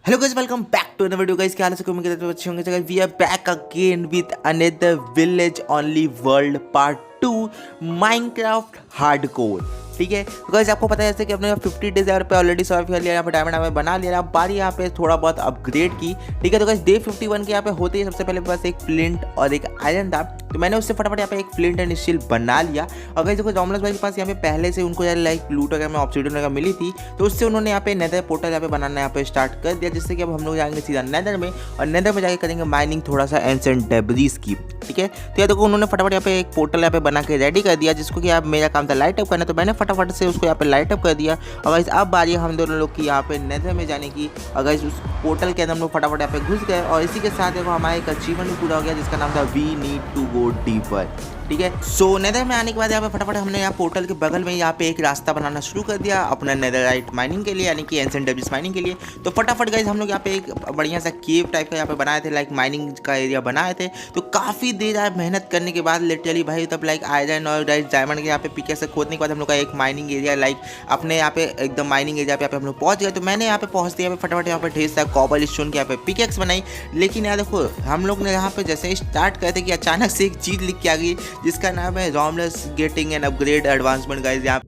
Hello guys, welcome back to another video guys. क्या हाल है? उम्मीद करते हैं अच्छे होंगे। We are back again with another village only world part 2 Minecraft hardcore. ठीक है, तो गाइस आपको पता है जैसे कि अपने 50 डेज यहाँ पे ऑलरेडी सर्व कर लिया, यहाँ पे डायमंड हमें बना लिया। अब बारी यहाँ पे थोड़ा बहुत अपग्रेड की। ठीक है, तो गाइस डे 51 के यहाँ पे होते ही सबसे पहले बस एक फ्लिंट और एक आयरन था, तो मैंने उससे फटाफट यहाँ पे एक फ्लिंट एंड स्टील बना लिया। और गाइस देखो जॉमलस भाई के पास यहाँ पे पहले से उनको यार लाइक लूट वगैरह में ऑब्सीडियन वगैरह मिली थी, तो उससे उन्होंने यहाँ पे नेदर पोर्टल यहाँ पे बनाना यहाँ पे स्टार्ट कर दिया, जिससे कि अब हम लोग जाएंगे सीधा नेदर में और नेदर में जाके करेंगे माइनिंग थोड़ा सा एंशिएंट डेब्रिस की। ठीक है, तो यार देखो उन्होंने फटाफट यहाँ पे एक पोर्टल यहाँ पे बना के रेडी कर दिया, जिसको कि आप मेरा काम था लाइट अप करना, तो मैंने फटाफट से उसको यहाँ पे लाइट अप कर दिया। और गाइस अब बारी हम दोनों लोग की यहाँ पे नेदर में जाने की। और गाइस उस पोर्टल के अंदर हम लोग फटाफट यहाँ पे घुस गए और इसी के साथ देखो हमारा एक अचीवमेंट भी पूरा हो गया, जिसका नाम था we need to go deeper. ठीक है, सो नेदर में आने के बाद यहाँ पे फटाफट हमने यहाँ पोर्टल के बगल में यहाँ पे एक रास्ता बनाना शुरू कर दिया अपना नेदरराइट माइनिंग के लिए, यानी कि एंशिएंट डेब्रिस माइनिंग के लिए। तो फटाफट गाइस हम लोग यहाँ पे एक बढ़िया सा केव टाइप का यहाँ पे बनाए थे, लाइक माइनिंग का एरिया बनाए थे। तो काफ़ी देर यार मेहनत करने के बाद लिटरली भाई तब लाइक आयरन और डायमंड के यहाँ पे पिके से खोदने के बाद हम लोग का एक माइनिंग एरिया लाइक अपने यहाँ पे एकदम माइनिंग एरिया पे हम लोग पहुँच गए। तो मैंने यहाँ पे पहुँचते यहाँ पे फटाफट यहाँ पे ढेर सारा कॉबल स्टोन की यहाँ पे पिकेक्स बनाई। लेकिन यार देखो हम लोग ने यहाँ पे जैसे स्टार्ट करते कि अचानक से एक चीज़ लिख के आ गई, जिसका नाम है जॉमलस getting an upgrade advancement. Guys यहाँ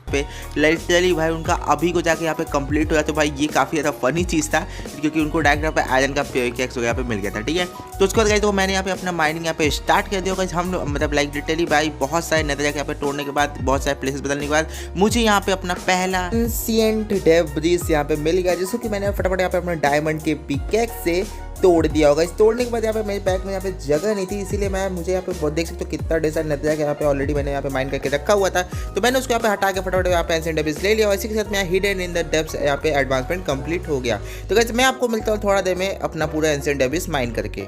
पे लिटरली भाई उनका अभी को जाके यहाँ पे कंप्लीट हो गया। तो भाई ये काफ़ी ज़्यादा फनी चीज़ था, क्योंकि उनको डायरेक्ट यहाँ पे आयरन का पिकेक्स वगैरह पे मिल गया था। ठीक है, तो उसके बाद गाइस तो मैंने यहाँ पे अपना माइनिंग यहाँ पे स्टार्ट कर दिया। गाइस हम मतलब लाइक लिटरली भाई बहुत सारे नेदर जाके यहाँ पे तोड़ने के बाद, बहुत सारे प्लेसेस बदलने के बाद मुझे यहाँ पे अपना पहला एंशिएंट डेब्रिस यहाँ पे मिल गया, जिसको कि मैंने फटाफट यहाँ पे अपने डायमंड के पिकेक्स से तोड़ दिया होगा। इस तोड़ने के बाद यहाँ पे मेरे बैग में यहाँ पे जगह नहीं थी, इसीलिए मैं मुझे यहाँ पे बहुत देख सकते हो कितना ढेर सारा नेदर यहाँ पे ऑलरेडी मैंने यहाँ पे माइन करके रखा हुआ था। तो मैंने उसको यहाँ पे हटा के फटाफट यहाँ पे एंशिएंट डेब्रिस ले लिया और इसी के साथ मैं हिडन इन द डेप्थ्स यहाँ पे एडवांसमेंट कंप्लीट हो गया। तो गाइस मैं आपको मिलता हूँ थोड़ा देर में अपना पूरा एंशिएंट डेब्रिस माइन करके।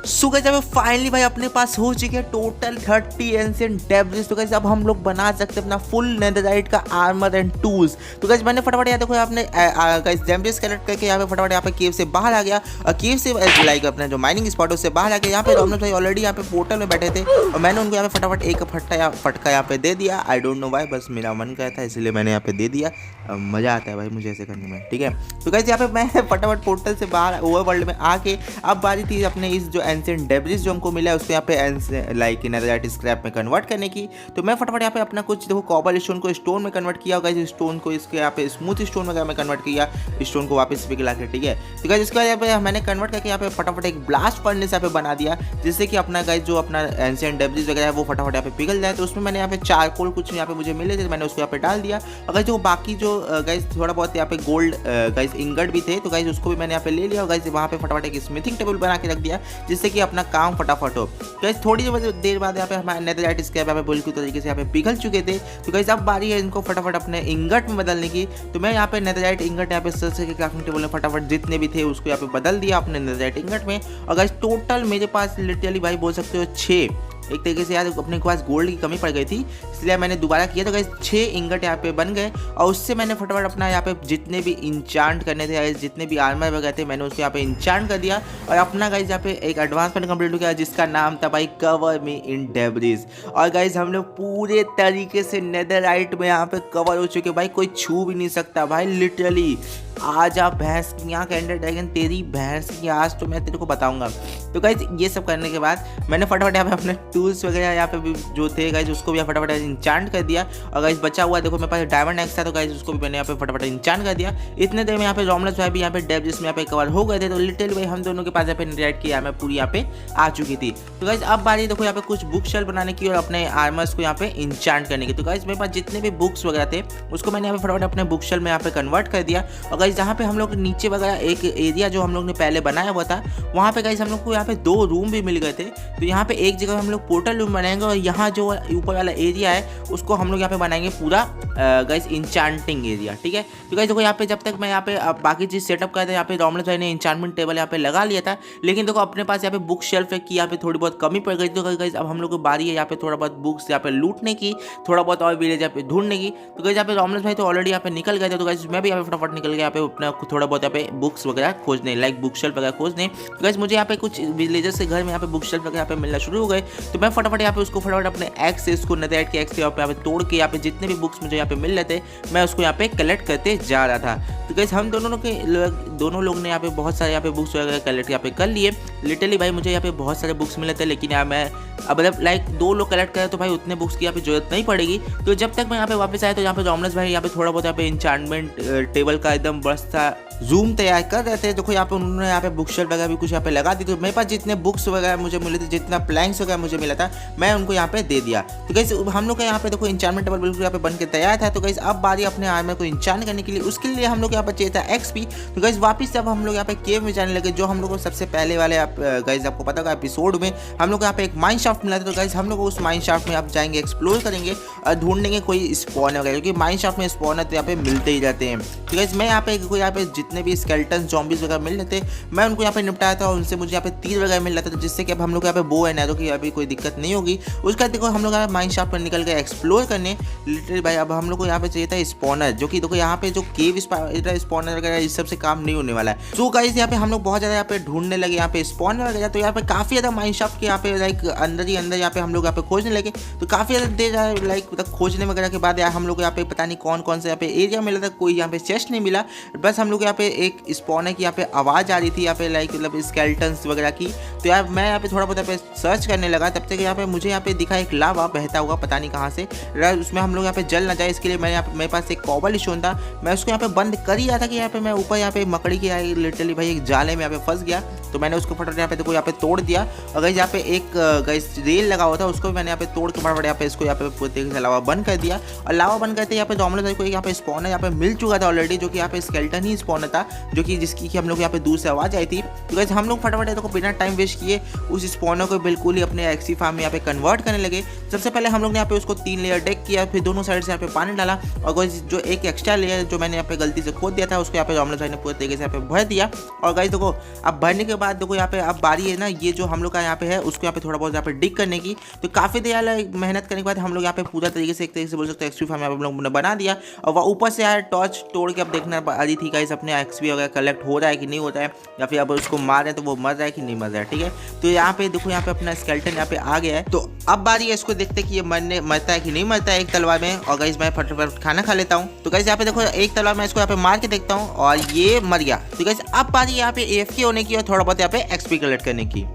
सो गाइस अब फाइनली भाई अपने पास हो चुके हैं टोटल 30 एंशिएंट डेब्रिस। तो गाइस अब हम लोग बना सकते हैं अपना फुल नेदरराइट का आर्मर एंड टूल्स। तो गाइस मैंने फटाफट यहाँ देखो आपने गाइस डेब्रिस कलेक्ट करके यहाँ पे फटाफट यहाँ पे केव से बाहर आ गया और केव से लाइक अपने जो माइनिंग स्पॉट उससे बाहर आ गया। यहाँ पे जॉमलस भाई ऑलरेडी यहाँ पे पोर्टल में बैठे थे और मैंने उनको यहाँ पे फटाफट एक फटका यहाँ पे दे दिया। आई डोंट नो वाई, बस मेरा मन कर था इसलिए मैंने यहाँ पे दे दिया। मज़ा आता है भाई मुझे ऐसे करने में। ठीक है, तो गाइस यहाँ पे मैं फटाफट पोर्टल से बाहर ओवरवर्ल्ड में आके अब बारी थी अपने इस जो एंशिएंट डेब्रिस जो हमको मिला है उसको यहाँ पे लाइक नेदरराइट स्क्रैप में कन्वर्ट करने की। तो मैं फटाफट यहाँ पे अपना कुछ देखो कॉपर स्टोन को स्टोन में कन्वर्ट किया होगा, इस स्टोन को इसके यहाँ पे स्मूथ स्टोन वगैरह में कन्वर्ट किया, स्टोन को वापस पिघला के। ठीक है, तो गाइस इसके बाद यहाँ पे मैंने कन्वर्ट करके यहाँ पे फटाफट एक ब्लास्ट फर्नेस यहाँ पे बना दिया, जिससे कि अपना गाइस जो अपना एंशिएंट डेब्रिस वगैरह है वो फटाफट यहाँ पे पिघल जाए। तो उसमें मैंने यहाँ पे चारकोल कुछ यहाँ पे मुझे मिले थे, मैंने उसको यहाँ पे डाल दिया। और गाइस जो बाकी जो गाइस थोड़ा बहुत यहाँ पे गोल्ड गाइस इंगट भी थे, तो गाइस उसको भी मैंने यहाँ पे ले लिया और गाइस वहाँ पे फटाफट एक स्मिथिंग टेबल बना के रख दिया, जिससे कि अपना काम फटाफट हो। गाइस थोड़ी देर बाद यहाँ पे हमारे नेदरराइट स्क्रैप यहाँ पे बिल्कुल तरीके से यहाँ पे पिघल चुके थे। तो गाइस अब बारी है इनको फटाफट अपने इंगट में बदलने की। तो मैं यहाँ पे नेदरराइट इंगट यहाँ पे सर्च के क्राफ्टिंग टेबल में फटाफट जितने भी थे उसको यहाँ पे बदल दिया अपने नेदरराइट इंगट में। और गाइस टोटल मेरे पास लिटरली भाई बोल सकते हो 6 एक तरीके से यार अपने पास गोल्ड की कमी पड़ गई थी, इसलिए मैंने दोबारा किया। तो गाइस 6 इंगट यहाँ पे बन गए और उससे मैंने फटाफट अपना यहाँ पे जितने भी इंचांट करने थे, जितने भी आर्मर वगैरह थे, मैंने उसको यहाँ पे इंचांट कर दिया और अपना गाइस यहाँ पे एक एडवांसमेंट कंप्लीट हो गया, जिसका नाम था भाई कवर मी इन डेब्रिस। और गाइस हम लोग पूरे तरीके से नेदरराइट में यहाँ पे कवर हो चुके भाई, कोई छू भी नहीं सकता भाई। लिटरली आज आप भैंस की यहाँ एंडर ड्रैगन तेरी भैंस की आज तो मैं तेरे को बताऊंगा। तो गाइस ये सब करने के बाद मैंने फटाफट यहाँ पे अपने टूल्स वगैरह यहाँ पे भी जो थे गाइस उसको भी फटाफट इंचांट कर दिया। और गाइस बचा हुआ देखो मेरे पास डायमंड एक्स था, तो गाइस उसको भी मैंने यहाँ पे फटाफट इंचांट कर दिया। इतने देर में यहाँ पे जॉमलस भाई भी यहाँ पे डेब्रिस में यहाँ पे कवर हो गए थे। तो लिटरली भाई हम दोनों के पास यहाँ पे नेदरराइट की मैं पूरी यहाँ पे आ चुकी थी। तो गाइस अब बारी देखो यहाँ पे कुछ बुक शेल्फ बनाने की और अपने आर्मर्स को यहाँ पे इंचांट करने की। तो गाइस मेरे पास जितने भी बुक्स वगैरह थे उसको मैंने यहाँ पे फटाफट अपने बुक शेल्फ में यहाँ पे कन्वर्ट कर दिया। और गाइस जहाँ पे हम लोग नीचे वगैरह एक एरिया जो हम लोग ने पहले बनाया हुआ था, वहाँ पे गाइस हम लोग को यहाँ पे 2 रूम भी मिल गए थे। तो यहाँ पे एक जगह हम लोग पोर्टल रूम बनाएंगे और यहाँ जो ऊपर वाला एरिया है उसको हम लोग यहाँ पे बनाएंगे पूरा गाइस इंचांटिंग एरिया, ठीक है। तो गाइस देखो यहाँ पे जब तक मैं यहाँ पे बाकी चीज़ सेटअप कर था, यहाँ पे रोमलेस भाई ने इंचांटमेंट टेबल यहाँ पे लगा लिया था, लेकिन देखो अपने पास यहाँ पे बुक शेल्फ की यहाँ पे थोड़ी बहुत कमी पड़ गई। तो गाइस अब हम लोग को बारी है यहाँ पे थोड़ा बहुत बुक्स यहाँ पे लूटने की, थोड़ा बहुत और विलेज यहाँ पे ढूंढने की। तो गाइस यहाँ पे रोमलेस भाई तो ऑलरेडी यहाँ पे निकल गए थे, तो गाइस मैं भी यहाँ पे फटाफट निकल गया यहाँ पे अपना थोड़ा बहुत यहाँ पे बुक्स वगैरह खोजने, लाइक बुक शेल्फ वगैरह खोजने। तो गाइस मुझे यहाँ पे कुछ विलेजर्स के घर में यहाँ पे बुक शेल्फ वगैरह यहाँ पे मिलना शुरू हो गए। तो मैं फटाफट यहाँ पे उसको फटाफट अपने एक्स से उसको नेदरराइट के एक्स से यहाँ पे तोड़ के यहाँ पे जितने भी बुक्स मुझे यहाँ पे मिल रहे थे मैं उसको यहाँ पे कलेक्ट करते जा रहा था। तो गाइस हम दोनों लोग ने यहाँ पे बहुत सारे यहाँ पे बुक्स वगैरह कलेक्ट यहाँ पे कर लिए। लिटरली भाई मुझे यहाँ पे बहुत सारे बुक्स मिले थे, लेकिन यार मैं अब मतलब लाइक 2 लोग कलेक्ट करें तो भाई उतने बुक्स की यहाँ पे जरूरत नहीं पड़ेगी। तो जब तक मैं यहाँ पे वापस आया तो यहाँ पे रोमलेस भाई यहाँ पे थोड़ा बहुत यहाँ पे इंचांटमेंट टेबल का एकदम बड़ा जूम तैयार कर रहे थे। देखो यहाँ पे उन्होंने यहाँ पे बुक शेल्फ वगैरह भी कुछ यहाँ पे लगा दी। तो मेरे पास जितने बुक्स वगैरह मुझे मिले थे, जितना प्लैंक्स वगैरह मुझे मिला था, मैं उनको यहाँ पे दे दिया। तो गाइस हम लोग का यहाँ पे देखो इंचांटमेंट टेबल बिल्कुल यहाँ पे बन के तैयार था। तो गाइस अब बारी अपने आर्मर को इंचांट करने के लिए, उसके लिए हम लोग यहाँ पे चाहिए था एक्सपी। तो गाइस वापस से अब हम लोग यहाँ पे केव में जाने लगे, जो हम लोग को सबसे पहले वाले गाइस आपको पता होगा एपिसोड में हम लोग यहाँ पे एक माइन शाफ्ट मिला था। तो गाइस हम लोग उस माइन शाफ्ट में आप जाएंगे, एक्सप्लोर करेंगे और ढूंढेंगे कोई स्पॉनर वगैरह, क्योंकि माइन शाफ्ट में स्पॉनर तो यहाँ पे मिलते ही रहते हैं। तो गाइस मैं यहाँ पे जितने भी स्केलेटन ज़ॉम्बीज वगैरह मिल रहे थे मैं उनको यहाँ पे निपटाया था, और उनसे मुझे यहाँ पे तीर वगैरह मिल रहा था, जिससे कि अब हम लोग यहाँ पे बो एंड एरो की अभी कोई दिक्कत नहीं होगी। उसके बाद देखो हम लोग यहाँ पे माइन शाफ्ट पर निकल गए एक्सप्लोर करने। लिटरली भाई अब हम लोग को यहाँ पे चाहिए था स्पॉनर, जो कि देखो यहाँ पे जो केव स्पॉनर वगैरह इस सब से काम नहीं होने वाला है। तो गाइस यहाँ पे हम लोग बहुत ज़्यादा यहाँ पे ढूंढने लगे यहाँ पे स्पॉनर वगैरह। तो यहाँ पे काफ़ी ज़्यादा माइन शाफ्ट के यहाँ पे लाइक अंदर ही अंदर यहाँ पे हम लोग यहाँ पे खोजने लगे। तो काफ़ी ज़्यादा देर लाइक मतलब खोजने वगैरह के बाद यार हम लोग यहाँ पे पता नहीं कौन कौन से यहाँ पे एरिया मिला था, कोई यहाँ पे चेस्ट नहीं मिला। बस हम लोग यहाँ पे एक स्पॉनर की यहाँ पे आवाज़ आ रही थी यहाँ पे लाइक मतलब स्केलेटन्स वगैरह की। तो यार मैं यहाँ पे थोड़ा बहुत यहाँ पे सर्च करने लगा, तब तक यहाँ पे मुझे यहाँ पे दिखा एक लावा बहता हुआ पता नहीं कहाँ से, उसमें हम लोग यहाँ पे जल ना जाए इसके लिए मैं यहाँ पे मेरे पास एक कॉबल स्टोन था, मैं उसको यहाँ पे बंद कर ही रहा था कि यहाँ पे मैं ऊपर यहाँ पे मकड़ी के लिटरली भाई एक जाले में यहाँ पे फंस गया। तो मैंने उसको फटाफट यहाँ पे देखो यहाँ पे तोड़ दिया। और गाइस यहाँ पे एक गाइस रेल लगा हुआ था, उसको भी मैंने यहाँ पे तोड़ के फटाफट यहाँ पे इसको यहाँ पे पूरी तरीके से लावा बंद कर दिया। और लावा बंद करते यहाँ पे रोमलेस भाई को यहाँ पे स्पॉनर यहाँ पे मिल चुका था ऑलरेडी, जो कि यहाँ पे स्केलेटन ही स्पॉनर था, जो कि जिसकी हम लोग यहाँ पे दूर से आवाज़ आई थी। तो गाइस हम लोग फटाफट देखो बिना टाइम वेस्ट किए उस स्पॉनर को बिल्कुल ही अपने एक्सी फार्म में यहाँ पे कन्वर्ट करने लगे। सबसे पहले हम लोग ने यहाँ पे उसको 3 लेयर डेक किया, फिर दोनों साइड से यहाँ पे पानी डाला, और गाइस जो एक एक्स्ट्रा लेयर जो मैंने यहाँ पे गलती से खोद दिया था उसको यहाँ पे रोमलेस भाई ने पूरे तरीके से यहाँ पे भर दिया। और गाइस देखो अब भरने के बाद देखो यहाँ पे अब बारी है ना ये जो हम लोग का यहाँ पे है उसको यहाँ पे थोड़ा बहुत यहाँ पे डिग करने की। तो काफ़ी देर मेहनत करने के बाद हम लोग यहाँ पे पूरा तरीके से एक तरीके से बोल सकते हैं एक्सपी फार्म यहाँ पे हम लोग ने बना दिया। और वह ऊपर से यार टॉर्च तोड़ के अब देखना आ रही थी गाइस अपने एक्सपी वगैरह कलेक्ट हो रहा है कि नहीं होता है, या फिर अब उसको मार रहे हैं तो वो मर रहा है कि नहीं मर रहा है, ठीक है। तो यहाँ पे देखो यहाँ पे अपना स्केलेटन यहाँ पे आ गया है। तो अब बारी है इसको देखते कि ये मरता है कि नहीं मरता है एक तलवार में। और गाइस मैं फटाफट खाना खा लेता हूँ। तो गाइस यहाँ पे देखो एक तलवार मैं इसको यहाँ पे मार के देखता हूँ और ये मर गया। तो गाइस अब बारी यहाँ पे AFK होने की और थोड़ा बहुत यहाँ पे एक्सपी कलेक्ट करने की।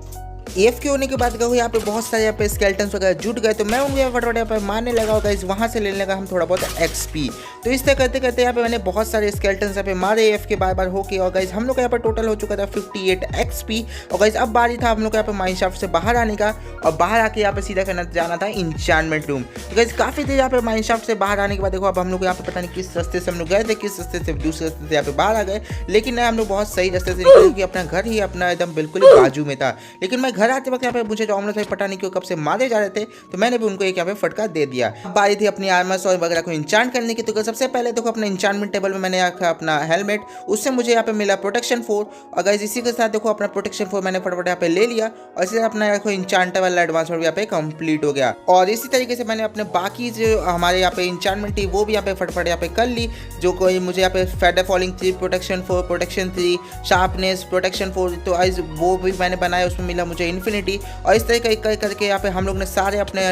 AFK होने के बाद देखो यहाँ पे बहुत सारे यहाँ पे स्केलेटन्स वगैरह जुट गए, तो मैं उनको फटाफट यहाँ पे मारने लगा होगा, इस वहाँ से लेने लगा हम थोड़ा बहुत XP। तो इस तरह करते करते यहाँ पे मैंने बहुत सारे स्केलेटन्स यहाँ पे मारे AFK बार बार होके। और गाइस हम लोग का यहाँ पर टोटल हो चुका था 58 XP। और गाइस अब बारी था हम लोग यहाँ पे माइन शाफ्ट से बाहर आने का, और बाहर आके यहाँ पे सीधा करना जाना था इंचांटमेंट रूम। तो गाइस काफ़ी देर यहाँ पे माइन शाफ्ट से बाहर आने के बाद देखो अब हम लोग यहाँ पे पता नहीं किस रास्ते से हम लोग गए थे, किस रास्ते से दूसरे रास्ते से यहाँ पे बाहर आ गए, लेकिन हम लोग बहुत सही रास्ते से निकले, क्योंकि अपना घर ही अपना एकदम बिल्कुल ही बाजू में था। लेकिन मैं घर आते वक्त यहाँ पे मुझे रोमलेस भाई पता नहीं क्यों कब से मारे जा रहे थे, तो मैंने भी उनको एक यहाँ पे फटका दे दिया। बारी थी अपनी आर्मर्स और वगैरह को इंचांट करने की। तो सबसे पहले देखो अपने इंचांटमेंट टेबल में मैंने रखा अपना हेलमेट, उससे मुझे यहाँ पे मिला प्रोटेक्शन 4। और गाइस इसी के साथ देखो अपना प्रोटेक्शन 4 मैंने फटाफट यहाँ पे ले लिया, और इसी अपना देखो इंचांट वाला एडवांसमेंट भी यहाँ पे कंप्लीट हो गया। और इसी तरीके से मैंने अपने बाकी जो हमारे यहाँ पे इंचांटमेंट थी वो भी यहाँ पे फटाफट यहाँ पे कर ली, जो कोई मुझे यहाँ पे feather falling 3, protection 4, protection 3, sharpness, protection 4, तो आज वो भी मैंने बनाया, उसमें मिला मुझे इन्फिनिटी। और इस तरीके करके यहाँ पे हम लोग ने सारे अपने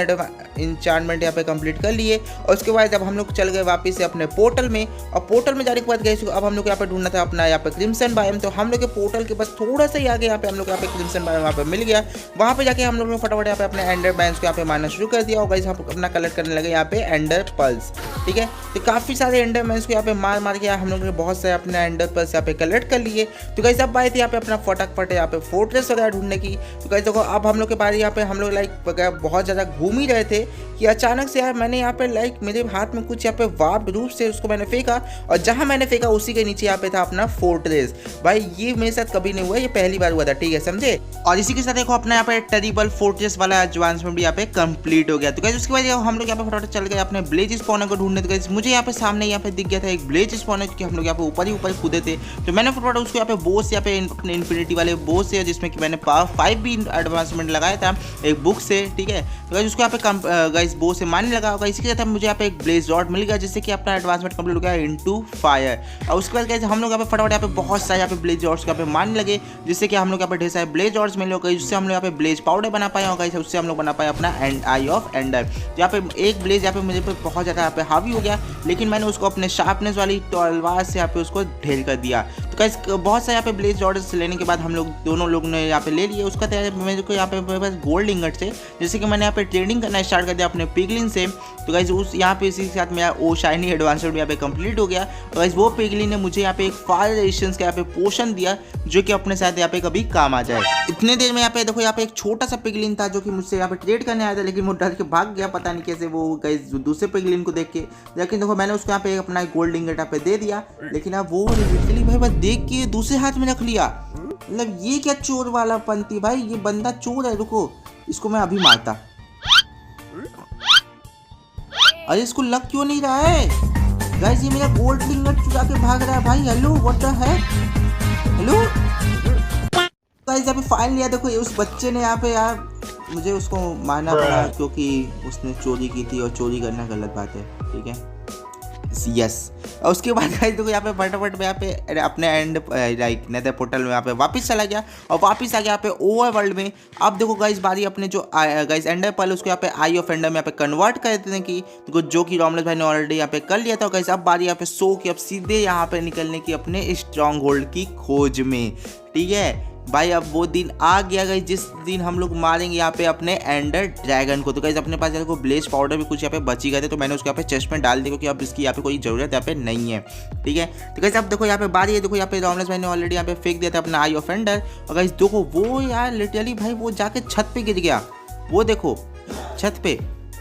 इंचांटमेंट यहाँ पे कंप्लीट कर लिए। और उसके बाद जब हम लोग चल गए वापस से अपने पोर्टल में, और पोर्टल में जाने के बाद गए अब हम लोग यहाँ पे ढूंढना था अपना यहाँ पे क्रिम्सन बायोम। तो हम लोग के पोर्टल के बस थोड़ा सा ही आगे यहाँ पे हम लोग यहाँ पे क्रिम्सन बायोम यहाँ पे मिल गया। वहाँ पे जाके हम लोग ने फटाफट यहाँ पे अपने एंडर बैंड्स को यहाँ पे मारना शुरू कर दिया, और गाइस हम अपना कलेक्ट करने लगे यहाँ पे एंडर पल्स, ठीक है। तो काफ़ी सारे एंडर बैंड्स को यहाँ पे मार के हम लोग ने बहुत सारे अपने एंडर पल्स यहाँ पे कलेक्ट कर लिए। तो गाइस अब आए थे यहाँ पे अपना फटाफट यहाँ पे फोर्ट्रेस वगैरह ढूंढने की। तो गाइस देखो अब हम लोग के पास यहाँ पे हम लोग लाइक बहुत ज़्यादा घूम ही रहे थे कि अचानक से यार मैंने यहाँ पे लाइक मेरे हाथ में कुछ यहाँ पे वार्प रूप से उसको मैंने फेंका, और जहाँ मैंने फेंका उसी के नीचे यहाँ पे था अपना फोर्ट्रेस। भाई ये मेरे साथ कभी नहीं हुआ, ये पहली बार हुआ था, ठीक है, समझे। और इसी के साथ देखो अपना यहाँ पे टेरिबल फोर्ट्रेस वाला एडवांसमेंट भी यहाँ पे कंप्लीट हो गया। तो गाइस उसके बाद हम लोग यहाँ पे फटाफट चल गए अपने ब्लेज स्पॉनर को ढूंढने। तो गाइस मुझे यहाँ पे सामने यहाँ पे दिख गया था एक ब्लेज स्पॉनर कि हम लोग यहाँ पे ऊपर कूदे थे। तो मैंने फटाफट उसको यहाँ पे बोस यहाँ पे अपने इन्फिनिटी वाले बोस से, जिसमें कि मैंने पावर 5 भी एडवांसमेंट लगाया था एक बुक से, ठीक है। तो गाइस उसको यहाँ पे गाइस बोस से मारने लगा होगा। इसी के साथ मुझे यहाँ पे एक ब्लेज रॉड मिल गया, जिससे कि अपना एडवांसमेंट कंप्लीट हो गया इनटू फायर। और उसके बाद गाइस हम लोग यहाँ पे फटाफट यहाँ पे बहुत सारे यहाँ पे ब्लेज रॉड्स यहाँ पे मारने लगे, जिससे कि हम लोग यहाँ पे ढेर सारे ब्लेज रॉड्स मिले होगा, जिससे हम लोग यहाँ पे ब्लेज पाउडर बना पाए होगा, उससे हम लोग बना पाए अपना आई ऑफ एंडर। यहाँ पे एक ब्लेज यहाँ पे मुझे पे बहुत ज़्यादा यहाँ पे हावी हो गया, लेकिन मैंने उसको अपने शार्पनेस वाली तलवार से यहाँ पे उसको ढेर कर दिया। तो गाइस बहुत सारे यहाँ पे ब्लेज रॉड्स लेने के बाद हम लोग दोनों लोग ने यहाँ पे ले लिए। उसका मेरे को यहाँ पे बस गोल्ड इंगट से, जैसे कि मैंने यहाँ पे ट्रेडिंग करना स्टार्ट कर दिया अपने पिगलिन से। तो गाइस उस यहाँ पे इसी के साथ मेरा ओ शाइनी एडवांसमेंट यहाँ पे कंप्लीट हो गया। और गाइस वो पिगलिन ने मुझे यहाँ पे एक फायर रेजिस्टेंस का यहाँ पे पोशन दिया, जो कि अपने साथ यहाँ पे कभी काम आ जाए। इतने देर में यहाँ पे देखो यहाँ पे एक छोटा सा पिगलिन था जो कि मुझसे यहाँ पे ट्रेड करने आया था, लेकिन वो डर के भाग गया, पता नहीं कैसे वो गाइस दूसरे पिगलिन को देख के। लेकिन देखो मैंने उसको यहाँ पे अपना गोल्ड इंगट यहाँ पे दे दिया, लेकिन अब वो लिटरली भाई बस देख के दूसरे हाथ में रख लिया। मतलब ये क्या चोर वाला पंती भाई, ये बंदा चोर है। रुको इसको मैं अभी मारता। अरे इसको लग क्यों नहीं रहा है गाइस, ये मेरा गोल्ड इंगट चुरा के भाग रहा है भाई। Hello what the heck, hello guys. यहाँ पे फाइल लिया, देखो उस बच्चे ने यहाँ पे यार मुझे उसको मारना पड़ा, क्योंकि उसने चोरी की थी और चोरी करना गलत बात है, ठीक है। यस। और उसके बाद गाइस देखो यहाँ पे फटाफट में यहाँ पे अपने एंड लाइक नेदर पोर्टल में यहाँ पे वापस चला गया और वापस आ गया यहाँ पे ओवर वर्ल्ड में। अब देखो गाइस बारी अपने जो गाइस एंडर पर्ल उसको यहाँ पे आई ऑफ एंडर में यहाँ पे कन्वर्ट कर देने की, तो जो कि रोमलेस भाई ने ऑलरेडी यहाँ पे कर लिया था। गाइस अब बारी यहाँ पे सो की, अब सीधे यहाँ पे निकलने की अपने स्ट्रॉन्ग होल्ड की खोज में, ठीक है भाई। अब वो दिन आ गया गाइस जिस दिन हम लोग मारेंगे यहाँ पे अपने एंडर ड्रैगन को। तो गाइस अपने पास को ब्लेज पाउडर भी कुछ यहाँ पे बची गए थे, तो मैंने उसको यहाँ पे चेस्ट में डाल दिया, क्योंकि अब इसकी यहाँ पे कोई जरूरत यहाँ पे नहीं है, ठीक है। तो गाइस अब देखो यहाँ पे बारी है, देखो यहाँ पे रोमलेस भाई ने ऑलरेडी यहाँ पे फेंक दिया था अपना आई ऑफ एंडर। और गाइस देखो वो यार लिटरली भाई वो जाके छत पे गिर गया, वो देखो छत पे,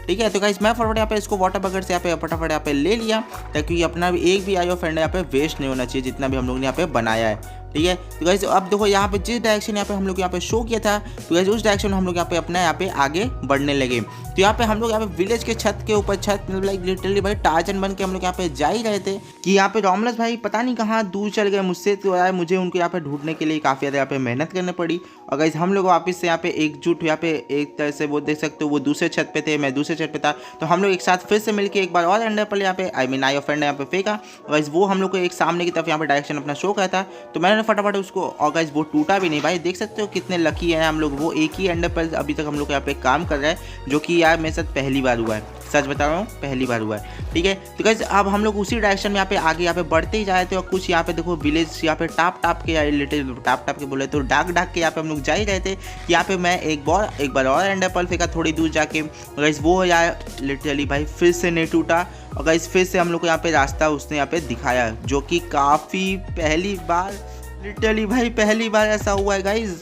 ठीक है। तो गाइस मैं फटाफट यहाँ पे इसको वाटर बकेट से यहाँ पे फटाफट यहाँ पे ले लिया, ताकि अपना एक भी आई ऑफ एंडर यहाँ पे वेस्ट नहीं होना चाहिए, जितना भी हम लोग ने यहाँ पे बनाया है, ठीक है। तो गाइस अब देखो यहाँ पे जिस डायरेक्शन यहाँ पे हम लोग यहाँ पे शो किया था, तो गाइस उस डायरेक्शन में हम लोग यहाँ पे अपना यहाँ पे आगे बढ़ने लगे। तो यहाँ पे हम लोग यहाँ पे विलेज के छत के ऊपर छत मतलब लाइक लिटरली भाई टार्जन बन के हम लोग यहाँ पे जा ही रहे थे कि यहाँ पे रोमलेस भाई पता नहीं कहाँ दूर चल गए मुझसे। तो यार मुझे उनको यहाँ पे ढूंढने के लिए काफ़ी ज़्यादा यहाँ पे मेहनत करनी पड़ी। और गाइस हम लोग वापस से यहाँ पे एकजुट यहाँ पे एक तरह से वो देख सकते हो, वो दूसरे छत पे थे, मैं दूसरे छत पे था, तो हम लोग एक साथ फिर से मिलकर एक बार और एंडर पर यहाँ पे I mean eye of Ender यहाँ पे फेंका। गाइस वो हम लोग को एक सामने की तरफ यहाँ पे डायरेक्शन अपना शो किया था, तो मैंने फटाफट उसको, और गाइस वो टूटा भी नहीं भाई, देख सकते हो कितने लकी हैं हम लोग। वो एक ही एंडर पर अभी तक हम लोग यहाँ पे काम कर रहा है, जो कि यार मेरे साथ पहली बार हुआ है, सच बता रहा हूँ पहली बार हुआ है, ठीक है। तो गाइस अब हम लोग उसी डायरेक्शन में यहाँ पे आगे यहाँ पे बढ़ते ही जा रहे थे। और कुछ यहाँ पे देखो विलेज यहाँ पे टाप के रिलेटेड टाप के बोले तो डाक के यहाँ पे हम लोग जा ही रहे थे। यहाँ पे मैं एक बार और एंडर पर्ल फेंका थोड़ी दूर जाके। गाइस वो यार लिटरली भाई फिर से नहीं टूटा। और गाइस फिर से हम लोग को यहाँ पे रास्ता उसने यहाँ पे दिखाया, जो कि काफ़ी पहली बार लिटरली भाई पहली बार ऐसा हुआ है गाइस।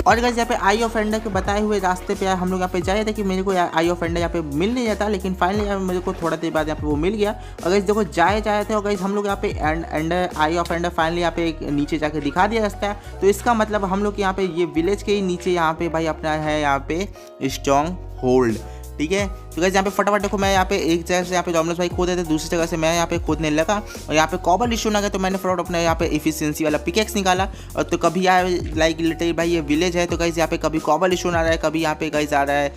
और गाइस यहाँ पे आई ऑफ एंडर के बताए हुए रास्ते पे हम लोग यहाँ पे जा रहे थे कि मेरे को आई ऑफ एंडर यहाँ पे मिल नहीं जाता, लेकिन फाइनली यहाँ मेरे को थोड़ा देर बाद यहाँ पे वो मिल गया। और गाइस देखो जाए थे। और गाइस हम लोग यहाँ पे Ender eye of Ender finally यहाँ पे एक नीचे जाके दिखा दिया रास्ता। तो इसका मतलब हम लोग यहाँ पे ये विलेज के ही नीचे यहाँ पे भाई अपना है यहाँ पे स्ट्रॉन्ग होल्ड, ठीक है। तो गाइस यहाँ पे फटाफट देखो मैं यहाँ पे एक जगह से यहाँ पे रोमलेस भाई खोदे थे, दूसरी जगह से मैं यहाँ पे खोदने लगा और यहाँ पे कॉबल इशू ना गया, तो मैंने फटाफट अपने यहाँ पे इफिशिएंसी वाला पिकेक्स निकाला। और तो कभी यार लाइक लिटरली भाई ये विलेज है, तो गाइस यहाँ पे कभी कॉबल इशू आ रहा है, कभी यहाँ पे गाइस आ रहा है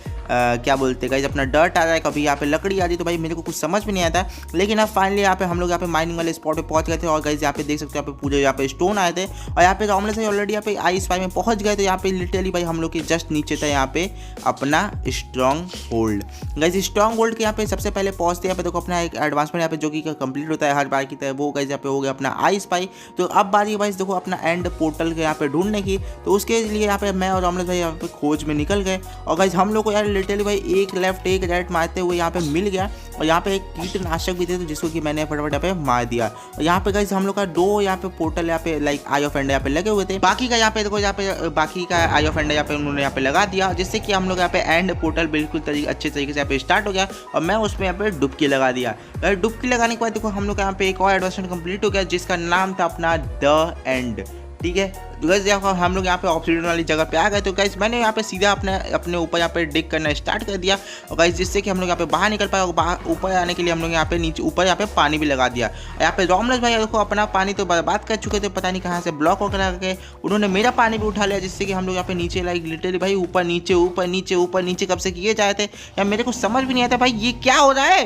क्या बोलते हैं गाइस अपना डर्ट आ रहा है, कभी यहाँ पे लकड़ी आ रही है। तो भाई मेरे को कुछ समझ में नहीं आता, लेकिन अब फाइनली यहाँ पे हम लोग यहाँ पे माइनिंग वाले स्पॉट पे पहुंच गए थे। और गाइस यहाँ पे देख सकते हो यहाँ पे पूरे यहाँ पे स्टोन आए थे। और यहाँ पे रोमलेस भाई ऑलरेडी यहाँ पे आई स्पाई में पहुंच गए, तो यहाँ पे लिटरली भाई हम लोग के जस्ट नीचे था यहाँ पे अपना strong hold. Guys strong hold के यहाँ पे सबसे पहले पहुंचते यहाँ पे देखो अपना एक एडवांसमेंट यहाँ पे जो कि कंप्लीट होता है हर बार की तरह, वो गाइस यहाँ पे हो गया अपना आई स्पाई। तो अब बारी गाइस देखो अपना एंड पोर्टल के यहाँ पे ढूंढने की, तो उसके लिए यहाँ पे मैं और रोमलेस भाई यहाँ पे खोज में निकल गए। और गाइस हम लोग को यार लिटरली भाई एक लेफ्ट एक राइट मारते हुए यहाँ पे मिल गया। और यहाँ पे एक कीटनाशक भी थे, तो जिसको कि मैंने फटाफट यहाँ पे मार दिया। और यहाँ पे गाइस हम लोग का दो यहाँ पे पोर्टल यहाँ पे लाइक आई ऑफ एंडर यहाँ पे लगे हुए थे, बाकी का यहाँ पे देखो यहाँ पे बाकी का आई ऑफ एंडर यहाँ पे उन्होंने यहाँ पे लगा दिया, जिससे कि हम लोग यहाँ पे एंड पोर्टल बिल्कुल अच्छे तरीके से यहाँ पे स्टार्ट हो गया। और मैं उसमें यहाँ पे डुबकी लगा दिया। डुबकी लगाने के बाद देखो हम लोग यहाँ पे एक और एडवांसमेंट कंप्लीट हो गया, जिसका नाम था अपना द एंड, ठीक है। तो गाइस देखो हम लोग यहाँ पे ऑब्सीडियन वाली जगह पे आ गए। तो गाइस मैंने यहाँ पे सीधा अपने ऊपर यहाँ पे डिग करना स्टार्ट कर दिया और गाइस जिससे कि हम लोग यहाँ पे बाहर निकल पाए। और ऊपर आने के लिए हम लोग यहाँ पे नीचे ऊपर यहाँ पे पानी भी लगा दिया। यहाँ पे रोमलेस भाई देखो अपना पानी तो बर्बाद कर चुके थे, पता नहीं कहाँ से ब्लॉक होकर करके उन्होंने मेरा पानी भी उठा लिया, जिससे कि हम लोग यहाँ पे नीचे लाइक लिटरली भाई ऊपर नीचे ऊपर नीचे ऊपर नीचे कब से किए जाए थे यार, मेरे को समझ भी नहीं आता भाई ये क्या हो रहा है।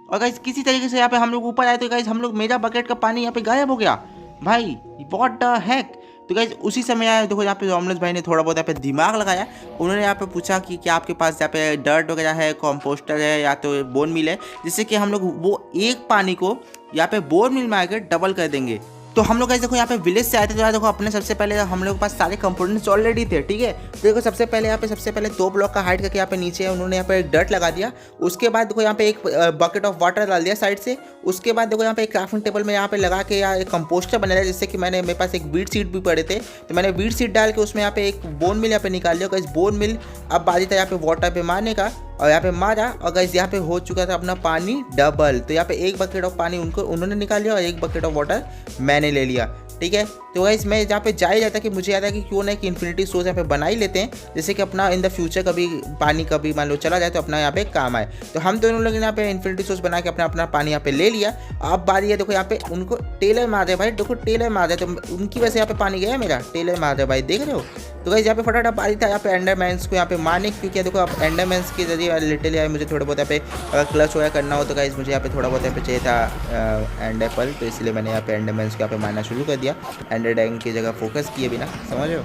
और गाइस किसी तरीके से यहाँ पे हम लोग ऊपर आए तो गाइस हम लोग मेरा बकेट का पानी यहाँ पे गायब हो गया भाई, व्हाट द हेक। तो गाइस उसी समय यार देखो यहाँ पे रोमलेस भाई ने थोड़ा बहुत यहाँ पे दिमाग लगाया। उन्होंने यहाँ पे पूछा कि क्या आपके पास यहाँ पे डर्ट वगैरह है, कॉम्पोस्टर है या तो बोन मिल है, जिससे कि हम लोग वो एक पानी को यहाँ पे बोन मिल में आकर डबल कर देंगे। तो हम लोग देखो यहाँ पे विलेज से आए थे। तो यार देखो अपने सबसे पहले हम लोग के पास सारे कंपोनेंट्स ऑलरेडी थे, ठीक है। तो देखो सबसे पहले 2 ब्लॉक का हाइट करके यहाँ पे नीचे उन्होंने यहाँ पे एक डर्ट लगा दिया। उसके बाद देखो यहाँ पे एक बकेट ऑफ वाटर डाल दिया साइड से। उसके बाद देखो यहाँ पे एक क्राफ्टिंग टेबल में यहाँ पे लगा के यार एक कंपोस्टर बना दिया, जिससे कि मेरे पास एक वीट सीड भी पड़े थे। तो मैंने वीट सीड डाल के उसमें यहाँ पे एक बोन मिल यहाँ पे निकाल लिया। इस बोन मिल अब बारी था यहाँ पे वाटर पे मारने का, और यहाँ पे मारा और गाइस यहाँ पे हो चुका था अपना पानी डबल। तो यहाँ पे एक बकेट ऑफ पानी उन्होंने निकाल लिया और एक बकेट ऑफ वाटर मैंने ले लिया, ठीक है। तो गाइस मैं जहाँ पे जा ही रहता कि मुझे याद है कि क्यों नहीं कि इन्फिनिटी सोर्स यहाँ पे बना ही लेते हैं, जैसे कि अपना इन द फ्यूचर कभी पानी कभी मान लो चला जाए तो अपना यहाँ पे काम आए। तो हम दोनों लोग यहाँ पे इन्फिनिटी सोर्स बना के अपना पानी यहाँ पे ले लिया। अब बारी है देखो यहाँ पे उनको टेलर मार रहे भाई, देखो टेलर मार रहे, तो उनकी वजह से यहाँ पे पानी गया मेरा, टेलर मार रहे भाई, देख रहे हो। तो गाइस यहाँ पे फटाफट बारी था यहाँ पे एंडरमैन्स को यहाँ पे मारने, क्योंकि देखो अब एंडरमैन्स के जरिए लिटरली मुझे थोड़ा बहुत यहाँ पे अगर क्लच वगैरह करना हो तो गाइस मुझे यहाँ पे थोड़ा बहुत यहाँ पे चाहिए था एंड एप्पल। तो इसलिए मैंने यहाँ पे एंडरमैन्स को यहाँ पे मारना शुरू कर दिया, एंडर ड्रैगन की जगह फोकस किए बिना, समझ लो।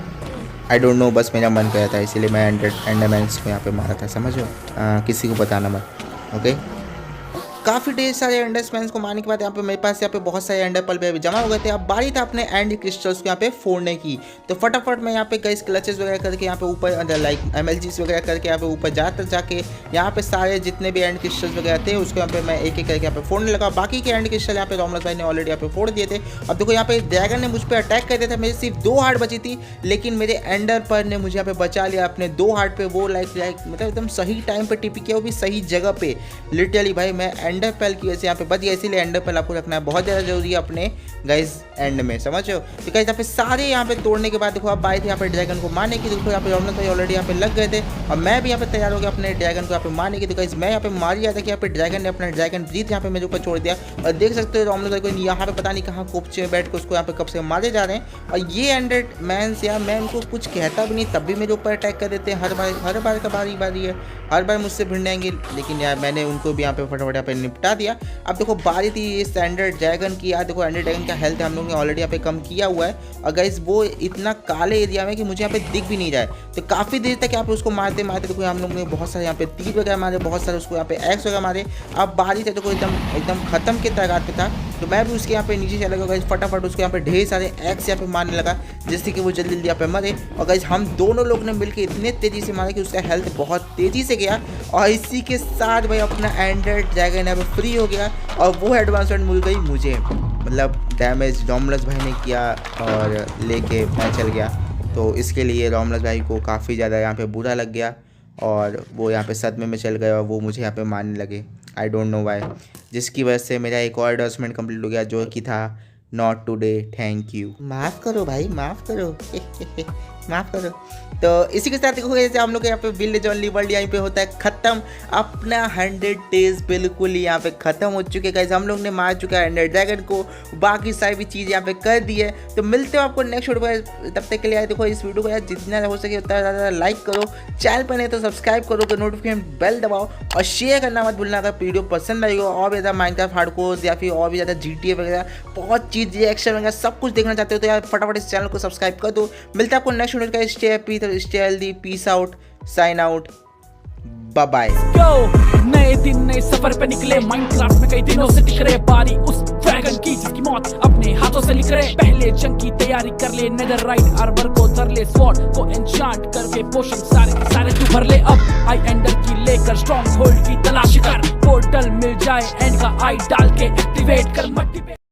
आई डोंट नो, बस मेरा मन कर था इसलिए मैं एंडरमैन्स को यहाँ पे मारा था, समझ लो। किसी को बताना मत, ओके। काफ़ी ढेर सारे एंडरमैन्स को मारने के बाद यहाँ पे मेरे पास यहाँ पे बहुत सारे एंडर पर्ल भी जमा हो गए थे। अब बारी था अपने एंड क्रिस्टल्स को यहाँ पे फोड़ने की। तो फटाफट मैं यहाँ पे गाइस क्लचेस वगैरह करके यहाँ पे ऊपर लाइक MLGs वगैरह करके यहाँ पे ऊपर जाके यहाँ पे सारे जितने भी एंड क्रिस्टल्स वगैरह थे उसको यहाँ पे मैं एक एक करके यहाँ पे फोड़ने लगा। बाकी के एंड क्रिस्टल यहाँ पे रोमलेस भाई ने ऑलरेडी यहाँ पे फोड़ दिए थे। अब देखो यहाँ पे ड्रैगन ने मुझ पर अटैक कर दिया था, मेरी सिर्फ 2 हार्ट बची थी, लेकिन मेरे एंडर पर्ल ने मुझे यहाँ पे बचा लिया अपने 2 हार्ट पे। वो लाइक मतलब एकदम सही टाइम पे टिपी किया, वो भी सही जगह पे। लिटरली भाई मैं एंडर पर्ल की वजह से यहाँ पे बच गया, इसीलिए एंडर पर्ल आपको रखना है बहुत ज़्यादा जरूरी है अपने गाइस एंड में, समझो। तो गाइस यहाँ पे सारे यहाँ पे तोड़ने के बाद देखो अब आए थे यहाँ पे ड्रैगन को मारने की। देखो यहाँ पे रोमलेस भाई ऑलरेडी यहाँ पे लग गए थे और मैं भी यहाँ पे तैयार हो गया अपने ड्रैगन को यहाँ पे मारने की। तो गाइस मैं यहाँ पे मार दिया था कि यहाँ पे ड्रैगन ने अपना ड्रैगन ब्रीथ यहाँ पे मेरे ऊपर छोड़ दिया। और देख सकते हो रोमलेस भाई को यहाँ पे पता नहीं कहाँ कोपचे में बैठ के उसको यहाँ पे कब से मारे जा रहे हैं। और ये एंडरमैन्स यार मैं उनको कुछ कहता भी नहीं तब भी मेरे ऊपर अटैक कर देते हैं, हर बार का बारी है, हर बार मुझसे भिड़ेंगे। लेकिन यार मैंने उनको भी यहाँ पे फटाफट यहाँ पे निपटा दिया। अब देखो बारी थी इस एंडर ड्रैगन की। यार देखो एंडर ड्रैगन का हेल्थ हम लोग ने ऑलरेडी यहाँ पे कम किया हुआ है और गाइस वो इतना काले एरिया में कि मुझे यहाँ पे दिख भी नहीं रहा है। तो काफ़ी देर तक यहाँ पे उसको मारते देखो हम लोग ने बहुत सारे यहाँ पे तीर वगैरह मारे, बहुत सारे उसको यहाँ पे एक्स वगैरह मारे। अब बारी थी देखो एकदम खत्म के तैयार पे था, तो मैं भी उसके यहाँ पे नीचे चला गया गाइस, फटाफट उसको यहाँ पे ढेर सारे एक्स यहाँ पे मारने लगा, जिससे कि वो जल्दी यहाँ पे मरे। और गाइस हम दोनों लोग ने मिलकर इतने तेज़ी से मारा कि उसका हेल्थ बहुत तेज़ी से गया। और इसी के साथ भाई अपना एंडर ड्रैगन यहाँ पे फ्री हो गया और वो एडवांसमेंट मिल गई मुझे, मतलब डैमेज रोमलेस भाई ने किया और लेके मैं चल गया। तो इसके लिए रोमलेस भाई को काफ़ी ज़्यादा यहाँ पे बुरा लग गया और वो यहाँ पे सदमे में चल गए और वो मुझे यहाँ पे मारने लगे। आई डोंट नो वाई, जिसकी वजह से मेरा एक और एडवांसमेंट कंप्लीट हो गया जो कि था नॉट टुडे, थैंक यू। माफ़ करो भाई, माफ़ करो माफ़ करो। तो इसी के साथ देखो जैसे हम लोग यहाँ पे विलेज ओनली वर्ल्ड यहाँ पे होता है ख़त्म। अपना 100 डेज बिल्कुल यहाँ पे ख़त्म हो चुके गाइस। हम लोग ने मार चुका है एंडर ड्रैगन को, बाकी सारी चीज़ यहाँ पे कर दी है। तो मिलते हो आपको नेक्स्ट वीडियो पर, तब तक के लिए देखो इस वीडियो को यार जितना हो सके उतना ज़्यादा लाइक करो, चैनल पर नहीं तो सब्सक्राइब करो, तो नोटिफिकेशन बेल दबाओ और शेयर करना मत भूलना। अगर वीडियो पसंद आएगा और भी ज़्यादा माइनक्राफ्ट हार्डकोर या फिर और भी ज़्यादा GTA वगैरह बहुत चीज़ रिएक्शन वगैरह सब कुछ देखना चाहते हो तो यार फटाफट इस चैनल को सब्सक्राइब कर दो। मिलता है आपको नेक्स्ट वीडियो का। Stay happy, stay healthy, peace out, sign out, bye bye. नए दिन नए सफर पे निकले, माइनक्राफ्ट में कई दिनों से टिक रहे, बारी उस ड्रैगन की जिसकी मौत अपने हाथों से लिख रहे। पहले जंग की तैयारी कर ले, नेदरराइट आर्मर को धर ले, स्वॉर्ड को एन्चांट करके पोशन सारे तू भर ले। अब आई एंडर की लेकर स्ट्रॉन्ग होल्ड की तलाश कर, पोर्टल मिल जाए एंड का आई डाल के एक्टिवेट कर मट्टी पे।